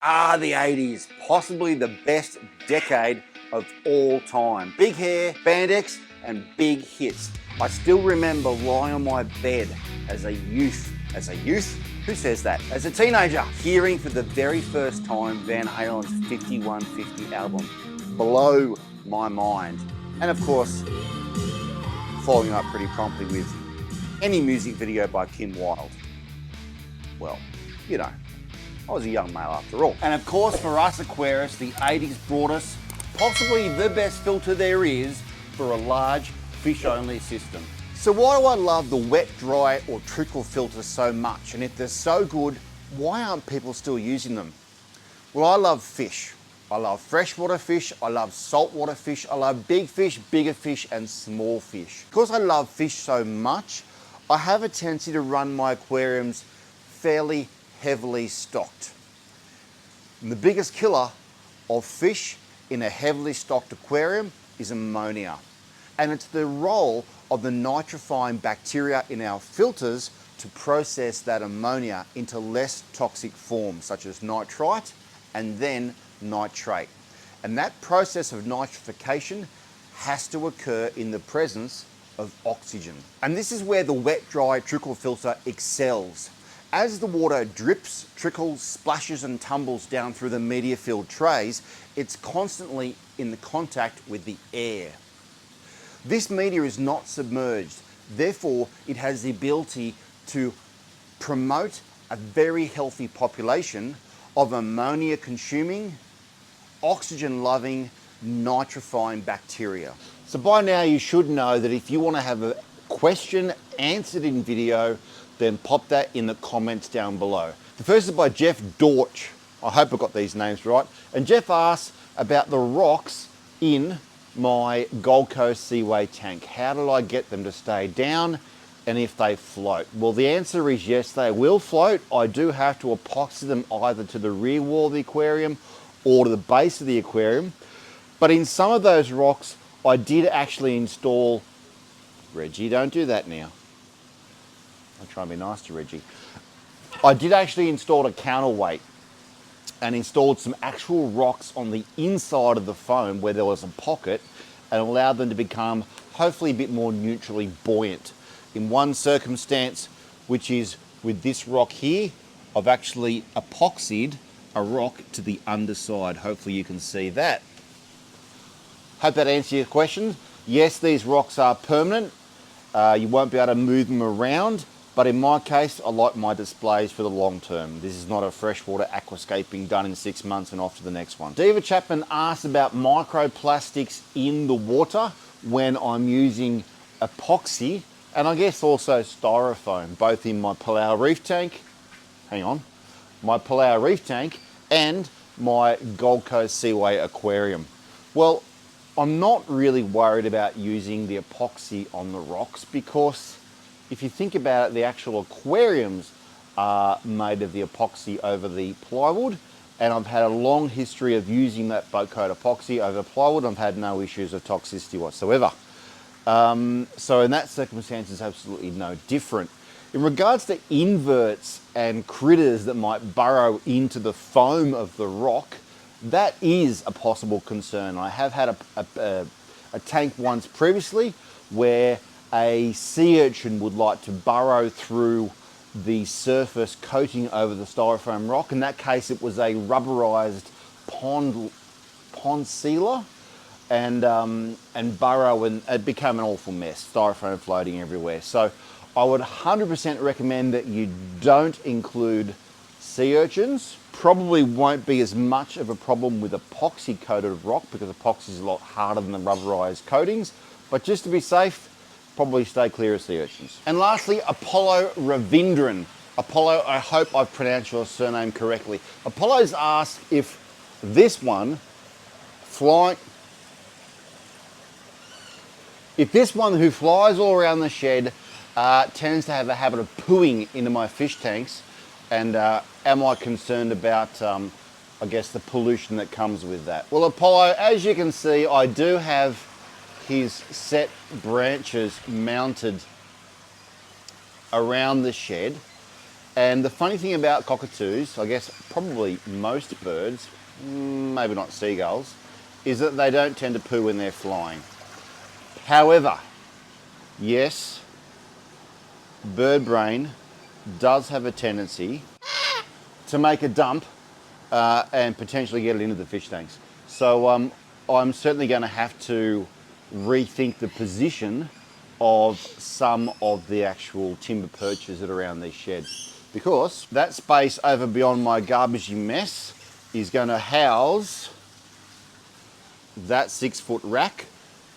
The 80s, possibly the best decade of all time. Big hair, spandex, and big hits. I still remember lying on my bed as a youth. Who says that? As a teenager, hearing for the very first time Van Halen's 5150 album. Blow my mind. And of course, following up pretty promptly with any music video by Kim Wilde. Well, you know, I was a young male after all. And of course, for us aquarists, the 80s brought us possibly the best filter there is for a large fish-only system. So why do I love the wet, dry, or trickle filter so much? And if they're so good, why aren't people still using them? Well, I love fish. I love freshwater fish, I love saltwater fish, I love big fish, bigger fish, and small fish. Because I love fish so much, I have a tendency to run my aquariums fairly heavily stocked. And the biggest killer of fish in a heavily stocked aquarium is ammonia. And it's the role of the nitrifying bacteria in our filters to process that ammonia into less toxic forms, such as nitrite and then nitrate. And that process of nitrification has to occur in the presence of oxygen. And this is where the wet, dry trickle filter excels. As the water drips, trickles, splashes and tumbles down through the media filled trays, it's constantly in the contact with the air. This media is not submerged, therefore it has the ability to promote a very healthy population of ammonia consuming, oxygen loving, nitrifying bacteria. So by now you should know that if you want to have a question answered in video, then pop that in the comments down below. The first is by Jeff Dorch. I hope I got these names right. And Jeff asks about the rocks in my Gold Coast Seaway tank. How did I get them to stay down and if they float? Well, the answer is yes, they will float. I do have to epoxy them either to the rear wall of the aquarium or to the base of the aquarium. But in some of those rocks, I did actually install, Reggie, don't do that now. I'll try and be nice to Reggie. I did actually install a counterweight and installed some actual rocks on the inside of the foam where there was a pocket and allowed them to become hopefully a bit more neutrally buoyant. In one circumstance, which is with this rock here, I've actually epoxied a rock to the underside. Hopefully you can see that. Hope that answers your question. Yes, these rocks are permanent. You won't be able to move them around. But in my case, I like my displays for the long term. This is not a freshwater aquascaping done in 6 months and off to the next one. Diva Chapman asked about microplastics in the water when I'm using epoxy and I guess also styrofoam, both in my Palau Reef tank, my Palau Reef tank and my Gold Coast Seaway aquarium. Well, I'm not really worried about using the epoxy on the rocks because if you think about it, the actual aquariums are made of the epoxy over the plywood, and I've had a long history of using that boat coat epoxy over plywood. I've had no issues of toxicity whatsoever. So in that circumstance, it's absolutely no different. In regards to inverts and critters that might burrow into the foam of the rock, that is a possible concern. I have had a tank once previously where a sea urchin would like to burrow through the surface coating over the styrofoam rock. In that case, it was a rubberized pond sealer and burrow, and it became an awful mess, styrofoam floating everywhere. So I would 100% recommend that you don't include sea urchins. Probably won't be as much of a problem with epoxy coated rock because epoxy is a lot harder than the rubberized coatings, but just to be safe, probably stay clear of sea urchins. And lastly, Apollo Ravindran. Apollo, I hope I've pronounced your surname correctly. Apollo's asked if this one who flies all around the shed tends to have a habit of pooing into my fish tanks, and am I concerned about, I guess, the pollution that comes with that? Well, Apollo, as you can see, I do have his set branches mounted around the shed, And the funny thing about cockatoos, I guess probably most birds, maybe not seagulls, is that they don't tend to poo when they're flying. However, yes, bird brain does have a tendency to make a dump and potentially get it into the fish tanks. So I'm certainly going to have to rethink the position of some of the actual timber perches that are around these sheds, because that space over beyond my garbagey mess is going to house that 6-foot rack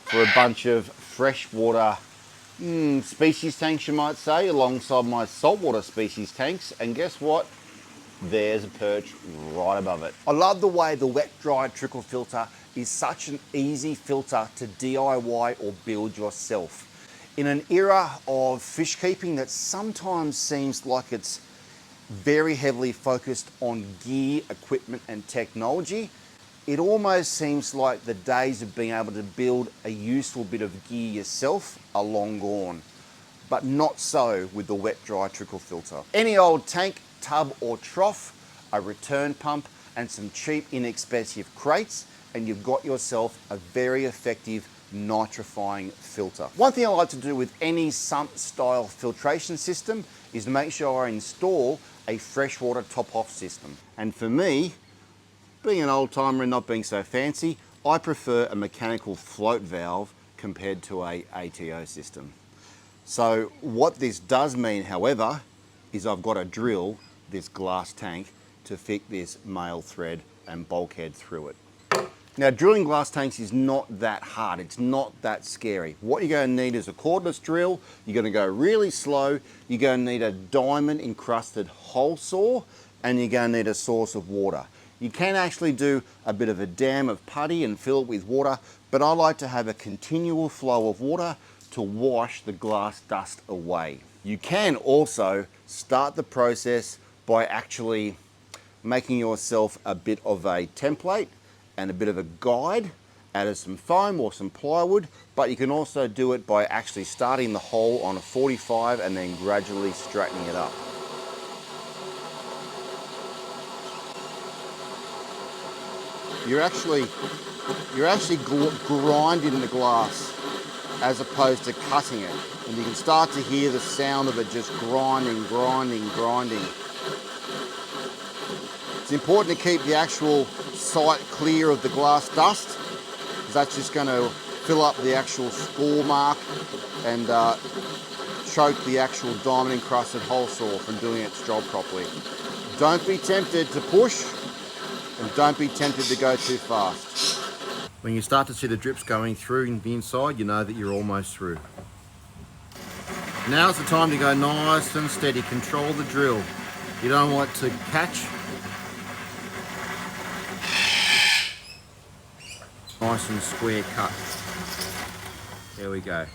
for a bunch of freshwater species tanks, you might say, alongside my saltwater species tanks. And guess what? There's a perch right above it. I love the way the wet-dry trickle filter is such an easy filter to DIY or build yourself. In an era of fish keeping that sometimes seems like it's very heavily focused on gear, equipment and technology, it almost seems like the days of being able to build a useful bit of gear yourself are long gone. But not so with the wet-dry trickle filter. Any old tank, tub or trough, a return pump and some cheap inexpensive crates, and you've got yourself a very effective nitrifying filter. One thing I like to do with any sump style filtration system is make sure I install a freshwater top-off system. And for me, being an old timer and not being so fancy, I prefer a mechanical float valve compared to a ATO system. So what this does mean, however, is I've got to drill this glass tank to fit this male thread and bulkhead through it. Now, drilling glass tanks is not that hard. It's not that scary. What you're going to need is a cordless drill. You're going to go really slow. You're going to need a diamond encrusted hole saw, and you're going to need a source of water. You can actually do a bit of a dam of putty and fill it with water, but I like to have a continual flow of water to wash the glass dust away. You can also start the process by actually making yourself a bit of a template and a bit of a guide out of some foam or some plywood, but you can also do it by actually starting the hole on a 45 and then gradually straightening it up. You're actually grinding the glass as opposed to cutting it, and you can start to hear the sound of it just grinding. It's important to keep the actual site clear of the glass dust, because that's just going to fill up the actual score mark and choke the actual diamond encrusted hole saw from doing its job properly. Don't be tempted to push, and don't be tempted to go too fast. When you start to see the drips going through the inside, you know that you're almost through. Now's the time to go nice and steady. Control the drill. You don't want it to catch. Nice and square cut. There we go.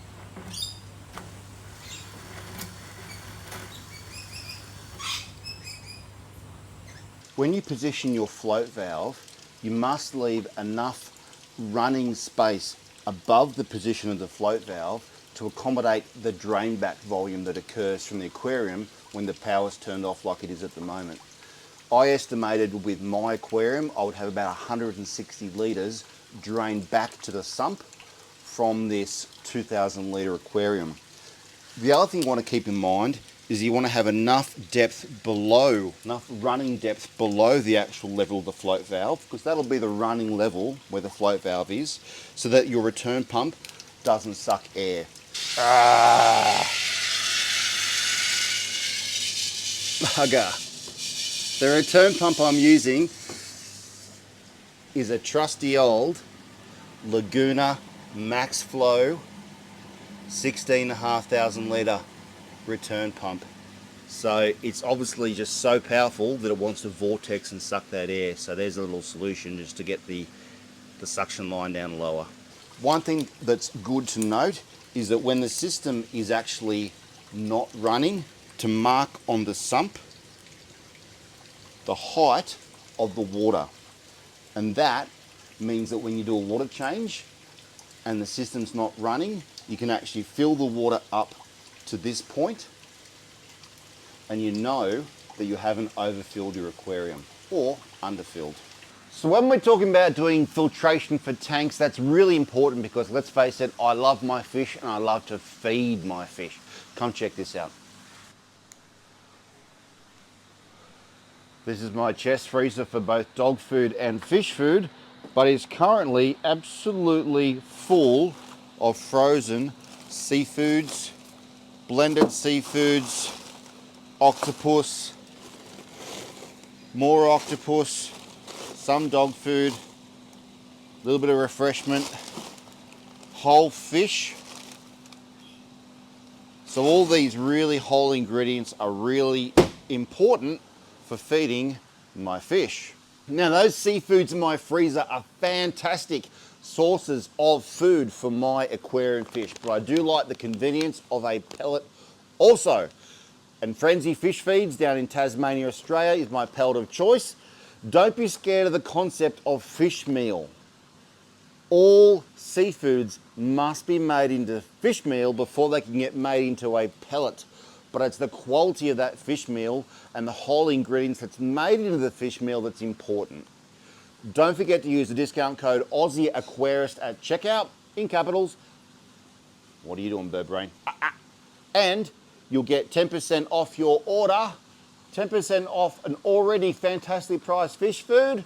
When you position your float valve, you must leave enough running space above the position of the float valve to accommodate the drain back volume that occurs from the aquarium when the power's turned off like it is at the moment. I estimated with my aquarium I would have about 160 litres drained back to the sump from this 2,000 litre aquarium. The other thing you want to keep in mind is you want to have enough depth below, enough running depth below the actual level of the float valve, because that'll be the running level where the float valve is, so that your return pump doesn't suck air. Bugger. The return pump I'm using is a trusty old Laguna Max Flow 16,500 litre return pump. So it's obviously just so powerful that it wants to vortex and suck that air. So there's a little solution just to get the suction line down lower. One thing that's good to note is that when the system is actually not running, to mark on the sump the height of the water. And that means that when you do a water change and the system's not running, you can actually fill the water up to this point, and you know that you haven't overfilled your aquarium or underfilled. So when we're talking about doing filtration for tanks, that's really important because let's face it, I love my fish and I love to feed my fish. Come check this out. This is my chest freezer for both dog food and fish food, but it's currently absolutely full of frozen seafoods, blended seafoods, octopus, more octopus, some dog food, a little bit of refreshment, whole fish. So all these really whole ingredients are really important for feeding my fish. Now those seafoods in my freezer are fantastic sources of food for my aquarium fish, but I do like the convenience of a pellet also. And Frenzy Fish Feeds down in Tasmania, Australia is my pellet of choice. Don't be scared of the concept of fish meal. All seafoods must be made into fish meal before they can get made into a pellet. But it's the quality of that fish meal and the whole ingredients that's made into the fish meal that's important. Don't forget to use the discount code Aussie Aquarist at checkout in capitals. What are you doing, bird brain? And you'll get 10% off your order, 10% off an already fantastically priced fish food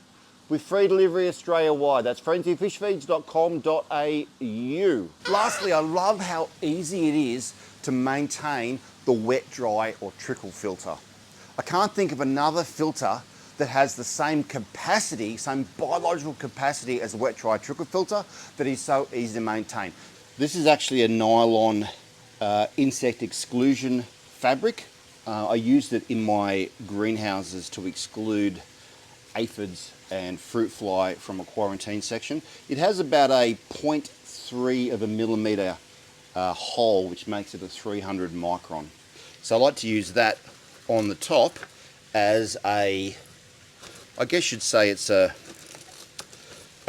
with free delivery Australia-wide. That's frenzyfishfeeds.com.au. Lastly, I love how easy it is to maintain the wet, dry or trickle filter. I can't think of another filter that has the same capacity, same biological capacity as a wet, dry trickle filter that is so easy to maintain. This is actually a nylon insect exclusion fabric. I used it in my greenhouses to exclude aphids and fruit fly from a quarantine section. It has about a 0.3 of a millimeter hole, which makes it a 300 micron. So I like to use that on the top as a, I guess you'd say it's a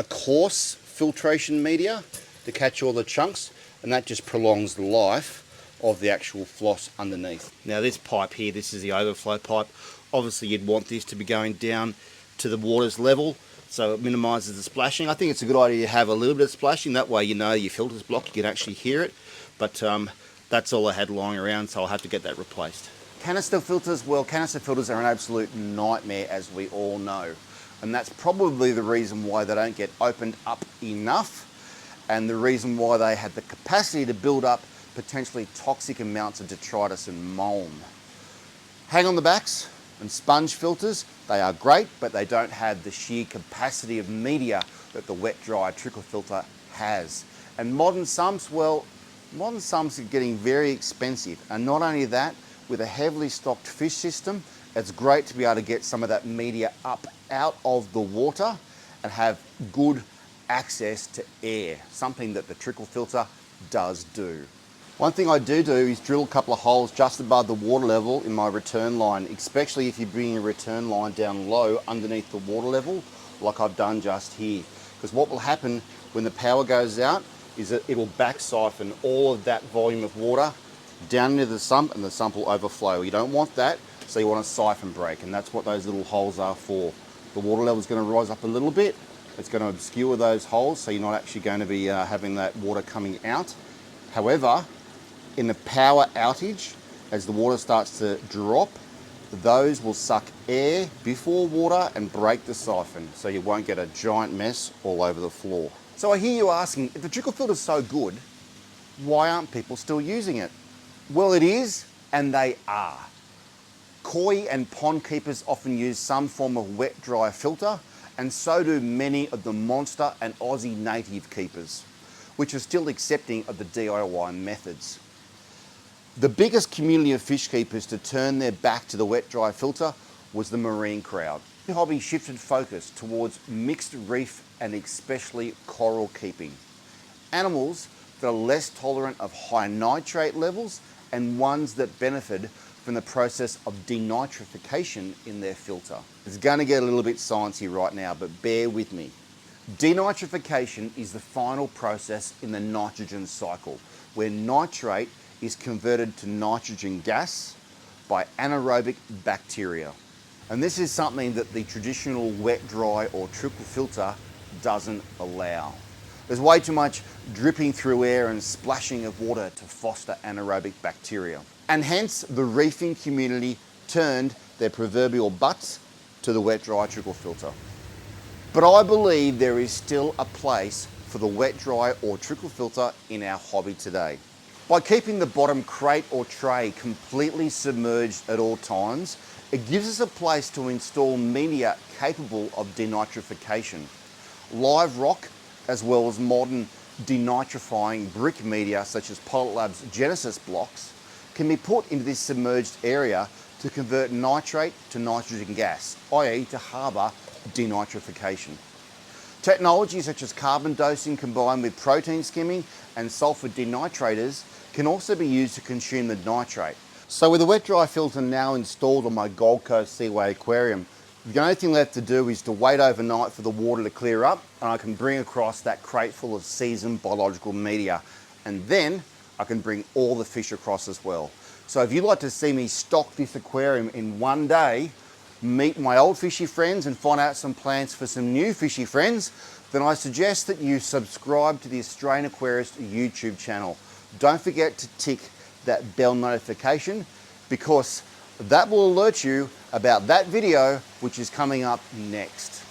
coarse filtration media to catch all the chunks, and that just prolongs the life of the actual floss underneath. Now this pipe here, this is the overflow pipe. Obviously you'd want this to be going down to the water's level so it minimises the splashing. I think it's a good idea to have a little bit of splashing, that way you know your filter's blocked, you can actually hear it. But that's all I had lying around, so I'll have to get that replaced. Canister filters, well, canister filters are an absolute nightmare, as we all know. And that's probably the reason why they don't get opened up enough, and the reason why they have the capacity to build up potentially toxic amounts of detritus and mold. Hang on the backs and sponge filters, they are great, but they don't have the sheer capacity of media that the wet dry trickle filter has. And modern sumps, well, modern sumps are getting very expensive. And not only that, with a heavily stocked fish system, it's great to be able to get some of that media up out of the water and have good access to air, something that the trickle filter does do. One thing I do is drill a couple of holes just above the water level in my return line, especially if you bring your return line down low underneath the water level, like I've done just here. Because what will happen when the power goes out is that it will back siphon all of that volume of water down into the sump, and the sump will overflow. You don't want that, so you want a siphon break, and that's what those little holes are for. The water level is going to rise up a little bit. It's going to obscure those holes, so you're not actually going to be having that water coming out. However, in the power outage, as the water starts to drop, those will suck air before water and break the siphon, so you won't get a giant mess all over the floor. So I hear you asking, if the trickle filter is so good, why aren't people still using it? Well, it is, and they are. Koi and pond keepers often use some form of wet dry filter, and so do many of the monster and Aussie native keepers, which are still accepting of the DIY methods. The biggest community of fish keepers to turn their back to the wet dry filter was the marine crowd. The hobby shifted focus towards mixed reef and especially coral keeping. Animals that are less tolerant of high nitrate levels and ones that benefit from the process of denitrification in their filter. It's going to get a little bit sciencey right now, but bear with me. Denitrification is the final process in the nitrogen cycle, where nitrate is converted to nitrogen gas by anaerobic bacteria. And this is something that the traditional wet, dry or trickle filter doesn't allow. There's way too much dripping through air and splashing of water to foster anaerobic bacteria. And hence the reefing community turned their proverbial butts to the wet, dry trickle filter. But I believe there is still a place for the wet, dry or trickle filter in our hobby today. By keeping the bottom crate or tray completely submerged at all times, it gives us a place to install media capable of denitrification. Live rock, as well as modern denitrifying brick media such as Pilot Labs Genesis blocks, can be put into this submerged area to convert nitrate to nitrogen gas, i.e. to harbour denitrification. Technology such as carbon dosing combined with protein skimming and sulfur denitrators can also be used to consume the nitrate. So with the wet dry filter now installed on my Gold Coast Seaway aquarium, the only thing left to do is to wait overnight for the water to clear up, and I can bring across that crate full of seasoned biological media, and then I can bring all the fish across as well. So if you'd like to see me stock this aquarium in one day, meet my old fishy friends and find out some plans for some new fishy friends, then I suggest that you subscribe to the Australian Aquarist YouTube channel. Don't forget to tick that bell notification, because that will alert you about that video which is coming up next.